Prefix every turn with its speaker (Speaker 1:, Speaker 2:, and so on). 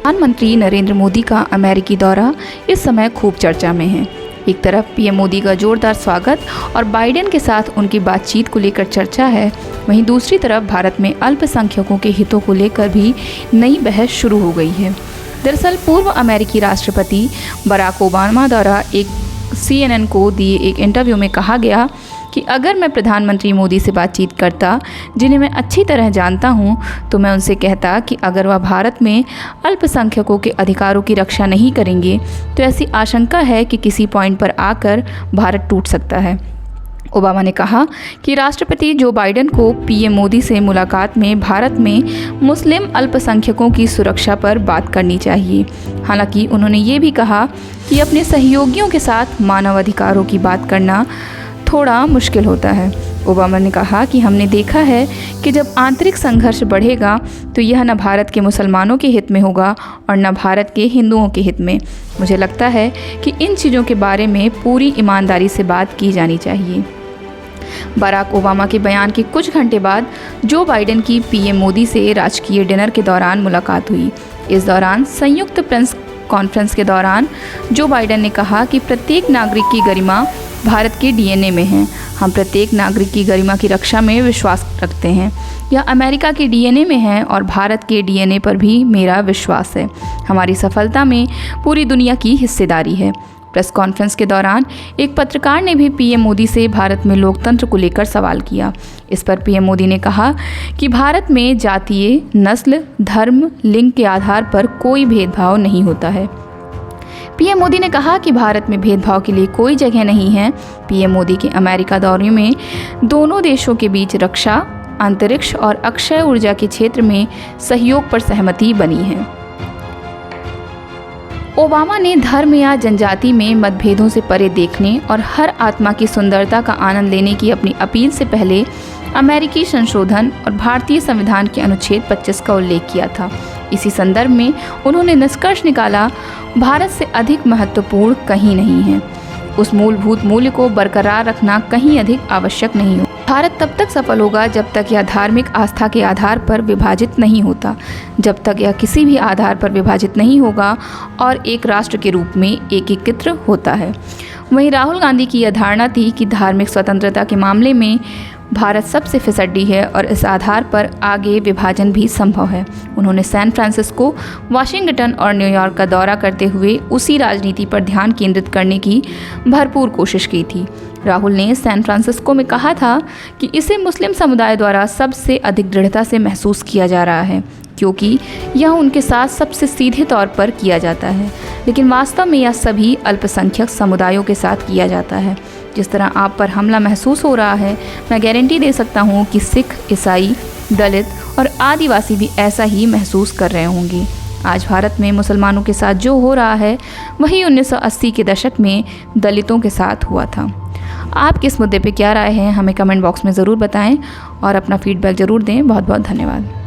Speaker 1: प्रधानमंत्री नरेंद्र मोदी का अमेरिकी दौरा इस समय खूब चर्चा में है। एक तरफ पीएम मोदी का जोरदार स्वागत और बाइडेन के साथ उनकी बातचीत को लेकर चर्चा है, वहीं दूसरी तरफ भारत में अल्पसंख्यकों के हितों को लेकर भी नई बहस शुरू हो गई है। दरअसल पूर्व अमेरिकी राष्ट्रपति बराक ओबामा द्वारा एक CNN को दिए एक इंटरव्यू में कहा गया कि अगर मैं प्रधानमंत्री मोदी से बातचीत करता, जिन्हें मैं अच्छी तरह जानता हूं, तो मैं उनसे कहता कि अगर वह भारत में अल्पसंख्यकों के अधिकारों की रक्षा नहीं करेंगे तो ऐसी आशंका है कि किसी पॉइंट पर आकर भारत टूट सकता है। ओबामा ने कहा कि राष्ट्रपति जो बाइडेन को पीएम मोदी से मुलाकात में भारत में मुस्लिम अल्पसंख्यकों की सुरक्षा पर बात करनी चाहिए। हालांकि उन्होंने ये भी कहा कि अपने सहयोगियों के साथ मानवाधिकारों की बात करना थोड़ा मुश्किल होता है। ओबामा ने कहा कि हमने देखा है कि जब आंतरिक संघर्ष बढ़ेगा तो यह न भारत के मुसलमानों के हित में होगा और न भारत के हिंदुओं के हित में। मुझे लगता है कि इन चीज़ों के बारे में पूरी ईमानदारी से बात की जानी चाहिए। बराक ओबामा के बयान के कुछ घंटे बाद जो बाइडेन की पीएम मोदी से राजकीय डिनर के दौरान मुलाकात हुई। इस दौरान संयुक्त प्रेस कॉन्फ्रेंस के दौरान जो बाइडेन ने कहा कि प्रत्येक नागरिक की गरिमा भारत के DNA में है। हम प्रत्येक नागरिक की गरिमा की रक्षा में विश्वास रखते हैं। यह अमेरिका के DNA में है और भारत के DNA पर भी मेरा विश्वास है। हमारी सफलता में पूरी दुनिया की हिस्सेदारी है। प्रेस कॉन्फ्रेंस के दौरान एक पत्रकार ने भी पीएम मोदी से भारत में लोकतंत्र को लेकर सवाल किया। इस पर पीएम मोदी ने कहा कि भारत में जातीय, नस्ल, धर्म, लिंग के आधार पर कोई भेदभाव नहीं होता है। पीएम मोदी ने कहा कि भारत में भेदभाव के लिए कोई जगह नहीं है। पीएम मोदी के अमेरिका दौरे में दोनों देशों के बीच रक्षा, अंतरिक्ष और अक्षय ऊर्जा के क्षेत्र में सहयोग पर सहमति बनी है। ओबामा ने धर्म या जनजाति में मतभेदों से परे देखने और हर आत्मा की सुंदरता का आनंद लेने की अपनी अपील से पहले अमेरिकी संशोधन और भारतीय संविधान के अनुच्छेद 25 का उल्लेख किया था। इसी संदर्भ में उन्होंने निष्कर्ष निकाला, भारत से अधिक महत्वपूर्ण कहीं नहीं है। उस मूलभूत मूल्य को बरकरार रखना कहीं अधिक आवश्यक नहीं हो। भारत तब तक सफल होगा जब तक यह धार्मिक आस्था के आधार पर विभाजित नहीं होता, जब तक यह किसी भी आधार पर विभाजित नहीं होगा और एक राष्ट्र के रूप में एकीकृत होता है। वहीं राहुल गांधी की यह धारणा थी कि धार्मिक स्वतंत्रता के मामले में भारत सबसे फिसड्डी है और इस आधार पर आगे विभाजन भी संभव है। उन्होंने सैन फ्रांसिस्को, वाशिंगटन और न्यूयॉर्क का दौरा करते हुए उसी राजनीति पर ध्यान केंद्रित करने की भरपूर कोशिश की थी। राहुल ने सैन फ्रांसिस्को में कहा था कि इसे मुस्लिम समुदाय द्वारा सबसे अधिक दृढ़ता से महसूस किया जा रहा है, क्योंकि यह उनके साथ सबसे सीधे तौर पर किया जाता है, लेकिन वास्तव में यह सभी अल्पसंख्यक समुदायों के साथ किया जाता है। जिस तरह आप पर हमला महसूस हो रहा है, मैं गारंटी दे सकता हूँ कि सिख, ईसाई, दलित और आदिवासी भी ऐसा ही महसूस कर रहे होंगे। आज भारत में मुसलमानों के साथ जो हो रहा है वही 1980 के दशक में दलितों के साथ हुआ था। आप किस मुद्दे पे क्या राय है, हमें कमेंट बॉक्स में ज़रूर बताएं और अपना फीडबैक ज़रूर दें। बहुत बहुत धन्यवाद।